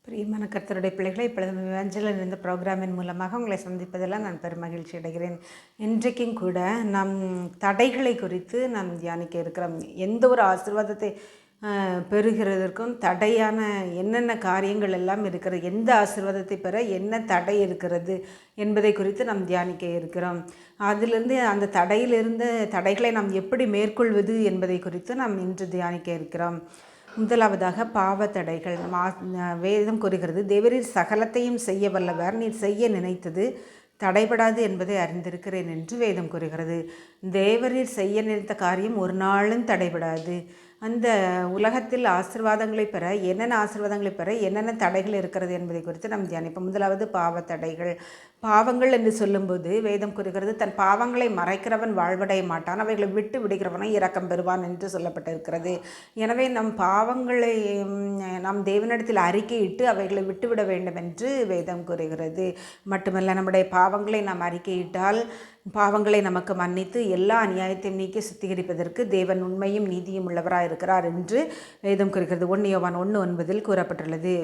பிரியமான கர்த்தருடைய பிள்ளைகளை இப்பொழுது ஏஞ்சலின் இந்த ப்ரோக்ராமின் மூலமாக உங்களை சந்திப்பதெல்லாம் நான் பெருமகிழ்ச்சி அடைகிறேன். இன்றைக்கும் கூட நம் தடைகளை குறித்து நாம் தியானிக்க இருக்கிறோம். எந்த ஒரு ஆசீர்வாதத்தை பெறுகிறதற்கும் தடையான என்னென்ன காரியங்கள் எல்லாம் இருக்கிறது, எந்த ஆசீர்வாதத்தை பெற என்ன தடை இருக்கிறது என்பதை குறித்து நாம் தியானிக்க இருக்கிறோம். அதிலிருந்து அந்த தடையிலிருந்து தடைகளை நாம் எப்படி மேற்கொள்வது என்பதை குறித்து நாம் இன்று தியானிக்க இருக்கிறோம். முதலாவதாக பாவத்தடைகள். வேதம் கூறுகிறது, தேவரீர் சகலத்தையும் செய்ய வல்லவர், நீர் செய்ய நினைத்தது தடைபடாது என்பதை அறிந்திருக்கிறேன் என்று வேதம் கூறுகிறது. தேவரீர் செய்ய நினைத்த காரியம் ஒரு நாளும் தடைபடாது. அந்த உலகத்தில் ஆசீர்வாதங்களை பெற என்னென்ன தடைகள் இருக்கிறது என்பதை குறித்து நாம் தியானிப்போம். முதலாவது பாவத்தடைகள். பாவங்கள் என்று சொல்லும்போது வேதம் கூறுகிறது, தன் பாவங்களை மறைக்கிறவன் வாழ்வடைய மாட்டான், அவைகளை விட்டு விடுகிறவனை இரக்கம் பெறுவான் என்று சொல்லப்பட்டிருக்கிறது. எனவே நம் பாவங்களை நாம் தேவனிடத்தில் அறிக்கையிட்டு அவைகளை விட்டுவிட வேண்டும் என்று வேதம் கூறுகிறது. மட்டுமல்ல, நம்முடைய பாவங்களை நாம் அறிக்கையிட்டால் பாவங்களை நமக்கு மன்னித்து எல்லா அநியாயத்தையும் நீக்கி சுத்திகரிப்பதற்கு தேவன் உண்மையும் நீதியும் உள்ளவராக இருக்கிறார் என்று வேதம் கூறுகிறது. 1 யோவான் 1:9 கூறப்பட்டுள்ளது.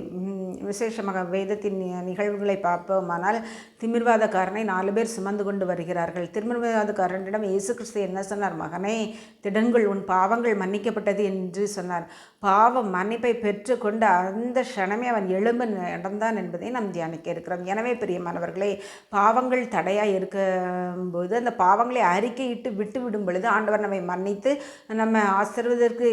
விசேஷமாக வேதத்தின் நிகழ்வுகளை பார்ப்போமானால், திமிர்வாதக்காரனை 4 பேர் சுமந்து கொண்டு வருகிறார்கள். திமிர்வாதக்காரனிடம் இயேசு கிறிஸ்து என்ன சொன்னார்? மகனே, திடன்கள், உன் பாவங்கள் மன்னிக்கப்பட்டது என்று சொன்னார். பாவம் மன்னிப்பை பெற்றுக்கொண்டு அந்த க்ஷணமே அவன் எழும்ப நடந்தான் என்பதை நாம் தியானிக்க இருக்கிறோம். எனவே பிரியமானவர்களே, பாவங்கள் தடையாக இருக்கும்போது அந்த பாவங்களை அறிக்கையிட்டு விட்டு விடும் பொழுது ஆண்டவர் நம்மை மன்னித்து நம்ம ஆசீர்வதற்கு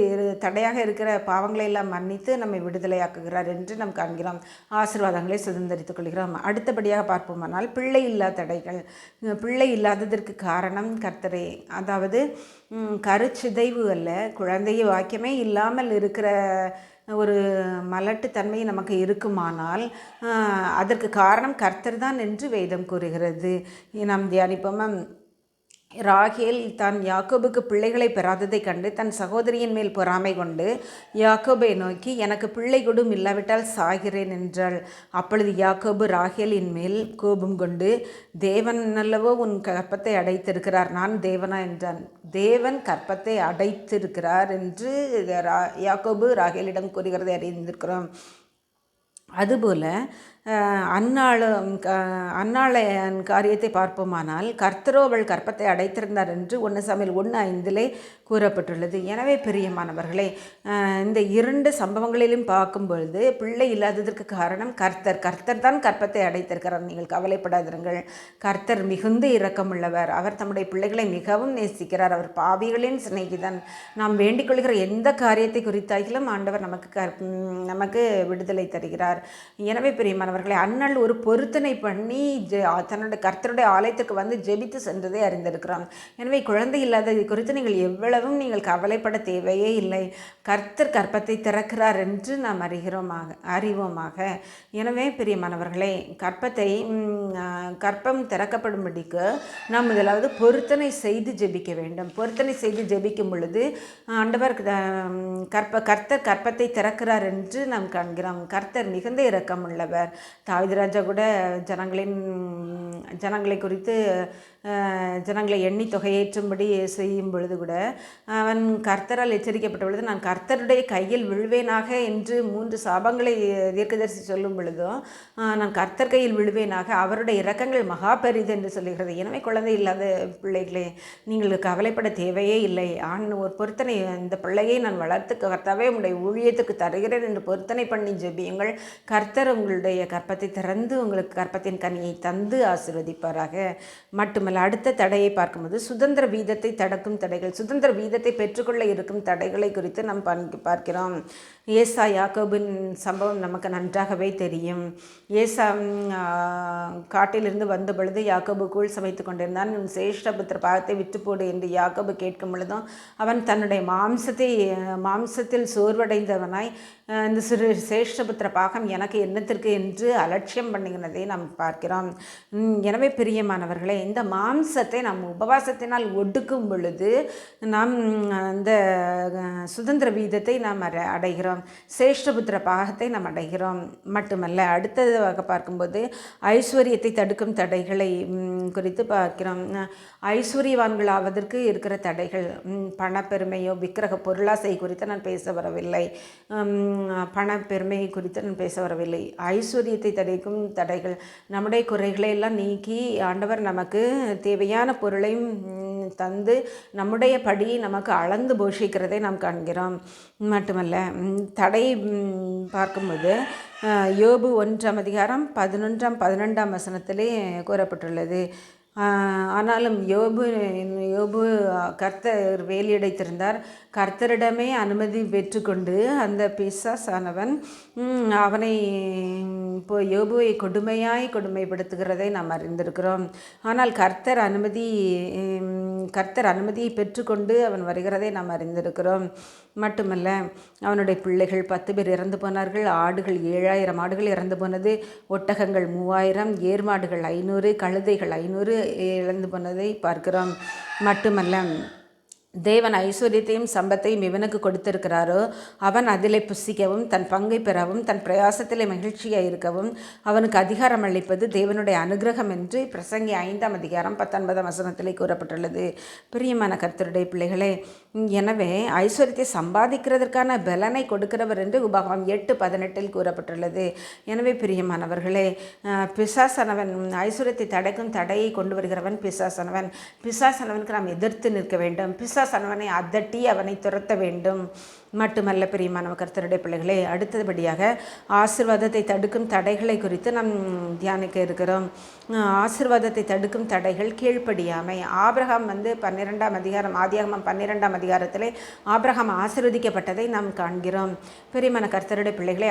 தடையாக இருக்கிற பாவங்களை எல்லாம் மன்னித்து நம்மை விடுதலையாக்குகிறார் என்று நாம் காண்கிறோம். ஆசீர்வாதங்களை சுதந்திரித்துக் கொள்கிறோம். அடுத்தபடியாக பார்ப்போமானால், பிள்ளை இல்லாத தடைகள். பிள்ளை இல்லாததற்கு காரணம் கர்த்தரே. அதாவது கருச்சிதைவு அல்ல, குழந்தைய வாக்கியமே இல்லாமல் இருக்கிற ஒரு மலட்டுத்தன்மை நமக்கு இருக்குமானால் அதற்கு காரணம் கர்த்தர் தான் என்று வேதம் கூறுகிறது. நாம் தியானிப்போம். ராகேல் தான் யாக்கோபுக்கு பிள்ளைகளை பெறாததை கண்டு தன் சகோதரியின் மேல் பொறாமை கொண்டு யாக்கோபை நோக்கி, எனக்கு பிள்ளை கொடும், இல்லாவிட்டால் சாகிறேன் என்றாள். அப்பொழுது யாக்கோபு ராகேலின் மேல் கோபம் கொண்டு, தேவன் அல்லவோ உன் கற்பத்தை அடைத்திருக்கிறார், நான் தேவனா என்றான். தேவன் கற்பத்தை அடைத்திருக்கிறார் என்று யாக்கோபு ராகேலிடம் கூறுகிறதை அறிந்திருக்கிறோம். அதுபோல் அன்னாளையின் காரியத்தை பார்ப்போமானால், கர்த்தரோ அவள் கற்பத்தை அடைத்திருந்தார் என்று 1 சாமுவேல் 1:5 கூறப்பட்டுள்ளது. எனவே பிரியமானவர்களே, இந்த 2 சம்பவங்களிலும் பார்க்கும்பொழுது பிள்ளை இல்லாததற்கு காரணம் கர்த்தர் தான் கற்பத்தை அடைத்திருக்கிறார். நீங்கள் கவலைப்படாதிருங்கள். கர்த்தர் மிகுந்த இரக்கமுள்ளவர். அவர் தம்முடைய பிள்ளைகளை மிகவும் நேசிக்கிறார். அவர் பாவிகளின் சிநேகிதன். நாம் வேண்டிக் கொள்கிற எந்த காரியத்தை குறித்தாகிலும் ஆண்டவர் நமக்கு விடுதலை தருகிறார். எனவே பிரியமானவர்களே, அன்னாள் ஒரு பொருத்தனை பண்ணி தன்னுடைய கர்த்தருடைய ஆலயத்துக்கு வந்து ஜெபித்து சென்றதை அறிந்திருக்கிறோம். எனவே குழந்தை இல்லாததை குறித்து நீங்கள் கவலைப்பட தேவையே இல்லை. கர்த்தர் கற்பத்தை திறக்கிறார் என்று நாம் அறிவோமாக. எனவே பிரியமானவர்களே, கற்பம் திறக்கப்படும்படிக்கு நாம் முதலாவது பொருத்தனை செய்து ஜெபிக்க வேண்டும். பொருத்தனை செய்து ஜெபிக்கும் பொழுது ஆண்டவர் கர்த்தர் கற்பத்தை திறக்கிறார் என்று நாம் காண்கிறோம். கர்த்தர் மிகுந்த இரக்கம் உள்ளவர். தாவீது ராஜா கூட ஜனங்களை குறித்து ஜனங்களை எண்ணி தொகையேற்றும்படி செய்யும் பொழுது கூட அவன் கர்த்தரால் எச்சரிக்கப்பட்ட பொழுது, நான் கர்த்தருடைய கையில் விழுவேனாக என்று 3 சாபங்களை தீர்க்கதரிசி சொல்லும் பொழுதும் நான் கர்த்தர் கையில் விழுவேனாக, அவருடைய இரக்கங்கள் மகா பெரிது என்று சொல்லுகிறது. எனவே குழந்தை இல்லாத பிள்ளைகளே, நீங்கள் கவலைப்பட தேவையே இல்லை. ஒரு பொருத்தனை, இந்த பிள்ளையை நான் வளர்த்து கர்த்தாவே உங்களுடைய ஊழியத்துக்கு தருகிறேன் என்று பொருத்தனை பண்ணி ஜெபியுங்கள். கர்த்தர் உங்களுடைய கற்பத்தை திறந்து உங்களுக்கு கற்பத்தின் கனியை தந்து ஆசீர்வதிப்பாராக. மட்டுமல்ல, அடுத்த தடையை பார்க்கும்போது சுதந்திர வீதத்தை தடுக்கும் தடைகள். சுதந்திர வீதத்தை பெற்றுக்கொள்ள இருக்கும் தடைகளை குறித்து நாம் பார்க்கிறோம். ஏசா யாக்கோபின் சம்பவம் நமக்கு நன்றாகவே தெரியும். ஏசா காட்டிலிருந்து வந்த பொழுது யாக்கோபு கூழ் சமைத்து கொண்டிருந்தான். சேஷ்டபுத்திர பாகத்தை விட்டு போடு என்று யாக்கோபு கேட்கும் பொழுதும் அவன் தன்னுடைய மாம்சத்தில் சோர்வடைந்தவனாய், இந்த சேஷ்டபுத்திர பாகம் எனக்கு என்னத்திற்கு என்று அலட்சியம் பண்ணுகிறதை நாம் பார்க்கிறோம். எனவே பிரியமானவர்களே, இந்த மாம்சத்தை நாம் உபவாசத்தினால் ஒடுக்கும் பொழுது நாம் அந்த சுதந்திர வீதத்தை நாம் அடைகிறோம், சேஷ்டபுத்திர பாகத்தை நாம் அடைகிறோம். மட்டுமல்ல, அடுத்ததாக பார்க்கும்போது ஐஸ்வர்யத்தை தடுக்கும் தடைகளை குறித்து பார்க்கிறோம். ஐஸ்வர்யவான்கள் ஆவதற்கு இருக்கிற தடைகள், பணப்பெருமையோ விக்கிரக பொருளாசை குறித்து நான் பேச வரவில்லை. பணப்பெருமையை குறித்து நான் பேச வரவில்லை. ஐஸ்வர்யத்தை தடைக்கும் தடைகள், நம்முடைய குறைகளை எல்லாம் நீக்கி ஆண்டவர் நமக்கு தேவையான பொருளையும் தந்து நம்முடைய படியை நமக்கு அளந்து போஷிக்கிறதை நாம் காண்கிறோம். மட்டுமல்ல, தடை பார்க்கும்போது யோபு 1 11 12 கூறப்பட்டுள்ளது. ஆனாலும் யோபு கர்த்தர் வேலியடைத்திருந்தார். கர்த்தரிடமே அனுமதி பெற்றுக்கொண்டு அந்த பிசாசானவன் அவனை யோபுவை கொடுமைப்படுத்துகிறதை நாம் அறிந்திருக்கிறோம். ஆனால் கர்த்தர் அனுமதியை பெற்றுக்கொண்டு அவன் வருகிறதை நாம் அறிந்திருக்கிறோம். மட்டுமல்ல, அவனுடைய பிள்ளைகள் 10 பேர் இறந்து போனார்கள். ஆடுகள் 7000 ஆடுகள் இறந்து போனது. ஒட்டகங்கள் 3000, ஏர் மாடுகள் 500, கழுதைகள் 500 இழந்து போனதை பார்க்கிறோம். மட்டுமல்ல, தேவன் ஐஸ்வர்யத்தையும் சம்பத்தையும் இவனுக்கு கொடுத்திருக்கிறாரோ அவன் அதிலே புசிக்கவும் தன் பங்கை பெறவும் தன் பிரயாசத்திலே மகிழ்ச்சியாக இருக்கவும் அவனுக்கு அதிகாரம் அளிப்பது தேவனுடைய அனுகிரகம் என்று பிரசங்கி 5 கூறப்பட்டுள்ளது. பிரியமான கர்த்தருடைய பிள்ளைகளே, எனவே ஐஸ்வர்யத்தை சம்பாதிக்கிறதற்கான பலனை கொடுக்கிறவர் என்று உபாகமம் 8:18 கூறப்பட்டுள்ளது. எனவே பிரியமானவர்களே, பிசாசானவன் ஐஸ்வர்யத்தை தடைக்கும் தடையை கொண்டு வருகிறவன் பிசாசானவனுக்கு நாம் எதிர்த்து நிற்க வேண்டும். பிசாசானவனை அதட்டி அவனை துரத்த வேண்டும். மட்டுமல்ல பிரியமான கர்த்தருடைய பிள்ளைகளே, அடுத்தபடியாக ஆசீர்வாதத்தை தடுக்கும் தடைகளை குறித்து நாம் தியானிக்க இருக்கிறோம். ஆசீர்வாதத்தை தடுக்கும் தடைகள் கீழ்ப்படியாமை. ஆபிரகாம் 12 ஆதியாகமம் 12 ஆபிரகாம் ஆசீர்வதிக்கப்பட்டதை நாம் காண்கிறோம். பிரியமான கர்த்தருடைய பிள்ளைகளே,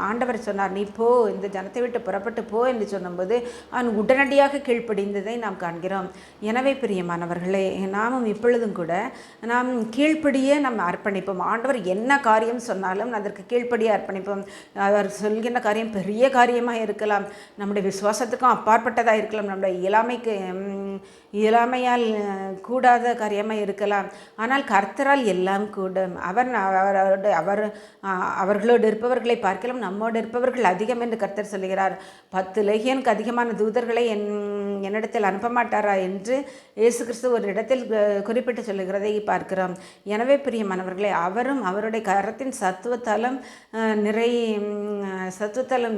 ஆண்டவர் சொன்னார், நீ போ, இந்த ஜனத்தை விட்டு புறப்பட்டு போ என்று சொன்னபோது அவன் உடனடியாக கீழ்ப்படிந்ததை நாம் காண்கிறோம். எனவே பிரியமானவர்களே, நாமும் இப்பொழுதும் கூட நாம் கீழ்ப்படியே நாம் அர்ப்பணிப்போம். ஆண்டவர் என்ன காரியம் சொன்னாலும் அதற்கு கீழ்ப்படியே அர்ப்பணிப்போம். அவர் சொல்கின்ற காரியம் பெரிய காரியமாக இருக்கலாம், நம்முடைய விசுவாசத்துக்கும் அப்பாற்பட்டதாக இருக்கலாம், நம்முடைய இயலாமையால் கூடாத காரியமாக இருக்கலாம். ஆனால் கர்த்தரால் எல்லாம் கூடும். அவர்களோடு இருப்பவர்களை பார்க்கலாம் நம்மோடு இருப்பவர்கள் அதிகம் என்று கர்த்தர் சொல்கிறார். 10 லேகியனுக்கு அதிகமான தூதர்களை என்னிடத்தில் அனுப்ப மாட்டாரா என்று இயேசு கிறிஸ்து ஒரு இடத்தில் குறிப்பிட்டு சொல்லுகிறதை பார்க்கிறோம். எனவே பிரியமானவர்களே, அவரும் அவருடைய கரத்தின் சத்துவத்தலம்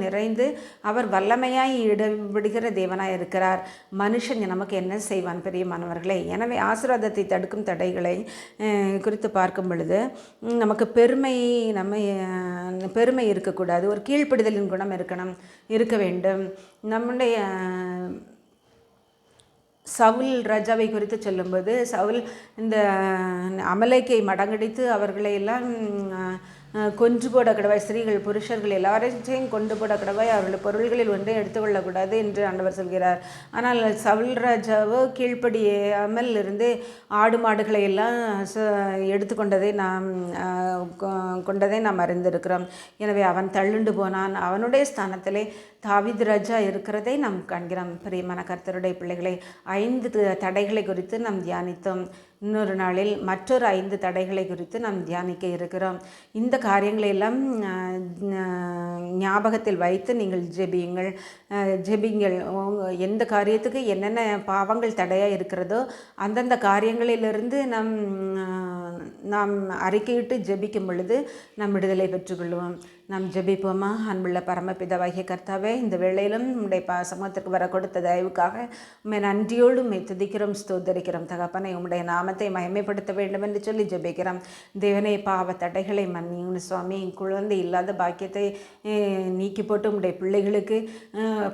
நிறைந்து அவர் வல்லமையாய் ஈடுபடுகிற தேவனாய் இருக்கிறார். மனுஷன் நமக்கு என்ன செய்வான் பிரியமானவர்களே? எனவே ஆசீர்வாதத்தை தடுக்கும் தடைகளை குறித்து பார்க்கும் பொழுது நமக்கு பெருமை இருக்கக்கூடாது. ஒரு கீழ்ப்படிதலின் குணம் இருக்க வேண்டும். நம்முடைய சவுல் ராஜாவை குறித்து சொல்லும்போது, சவுல் இந்த அமலேக்கை மடங்கடித்து அவர்களை எல்லாம் கொன்று போட கடவாய், ஸ்திரீகள் புருஷர்கள் எல்லாரையும் கொண்டு போட கடவாய், அவர்கள் பொருள்களில் ஒன்றை எடுத்துக்கொள்ளக்கூடாது என்று ஆண்டவர் சொல்கிறார். ஆனால் சவுல் ராஜாவோ கீழ்ப்படியாமல் இருந்து ஆடு மாடுகளை எல்லாம் எடுத்துக்கொண்டதை நாம் அறிந்திருக்கிறோம். எனவே அவன் தள்ளுண்டு போனான். அவனுடைய ஸ்தானத்திலே தாவீது ராஜா இருக்கிறதை நாம் காண்கிறோம். பிரியமான கர்த்தருடைய பிள்ளைகளை, 5 தடைகளை குறித்து நாம் தியானித்தோம். இன்னொரு நாளில் மற்றொரு 5 தடைகளை குறித்து நாம் தியானிக்க இருக்கிறோம். இந்த காரியங்களை எல்லாம் ஞாபகத்தில் வைத்து நீங்கள் ஜெபிங்கள். எந்த காரியத்துக்கு என்னென்ன பாவங்கள் தடையாக இருக்கிறதோ அந்தந்த காரியங்களிலிருந்து நாம் அறிக்கையிட்டு ஜெபிக்கும் பொழுது நாம் விடுதலை பெற்றுக்கொள்வோம். நாம் ஜெபிப்போமா? அன்புள்ள பரமபிதாவாகிய கர்த்தாவே, இந்த வேளையிலும் உம்முடைய சமூகத்திற்கு வர கொடுத்த தயவுக்காக உம்மை நன்றியோடு உம்மை துதிக்கிறோம், ஸ்தோத்தரிக்கிறோம். தகப்பனை, உம்முடைய நாமத்தை மகிமைப்படுத்த வேண்டும் என்று சொல்லி ஜெபிக்கிறோம். தேவனே, பாவ தடைகளை மன்னியும் சுவாமி. குழந்தை இல்லாத பாக்கியத்தை நீக்கி போட்டு உம்முடைய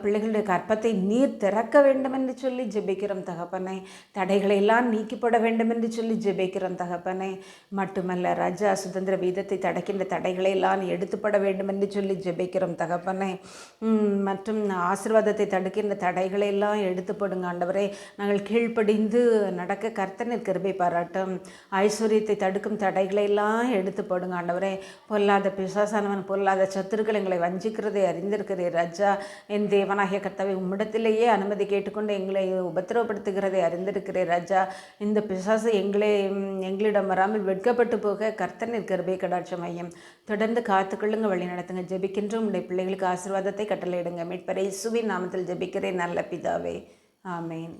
பிள்ளைகளுடைய கற்பத்தை நீர் திறக்க வேண்டும் என்று சொல்லி ஜெபிக்கிறோம் தகப்பனை. தடைகளை எல்லாம் நீக்கி போட வேண்டும் என்று சொல்லி ஜெபிக்கிறோம் தகப்பனை. மட்டுமல்ல ராஜா, சுதந்திர வீதத்தை தடைக்கின்ற தடைகளை எல்லாம் எடுத்துப்பட வேண்டும் என்று சொல்லி ஜெபிக்கிறோம் தகப்பனே. மற்றும் ஆசீர்வாதத்தை தடுக்கின்ற தடைகளை எல்லாம் எடுத்து போடுங்க ஆண்டவரே. நாங்கள் கீழ்ப்படிந்து நடக்க கர்த்தர் கிருபை பாராட்டும். ஐஸ்வர்யத்தை தடுக்கும் தடைகளை எல்லாம் எடுத்து போடுங்க ஆண்டவரே. பொல்லாத பிசாசானவன் பொல்லாத சத்துருக்கள் எங்களை வஞ்சிக்கிறதை அறிந்திருக்கிறீர் ராஜா. என் தேவனாகிய கர்த்தாவை உம்மிடத்திலேயே அனுமதி கேட்டுக்கொண்டு எங்களை உபத்திரவப்படுத்துகிறதை அறிந்திருக்கிறீர் ராஜா. இந்த பிசாசு எங்களிடம் வராமல் வெட்கப்பட்டு போக கர்த்தர் கிருபை கடாட்சம் மையம் தொடர்ந்து காத்துக்கொள்ளுங்க, வழி நடத்துங்க. ஜெபிக்கின்ற உடைய பிள்ளைகளுக்கு ஆசீர்வாதத்தை கட்டளையிடுங்க. மீட்பர் இயேசுவின் நாமத்தில் ஜெபிக்கிறேன் நல்ல பிதாவே, ஆமேன்.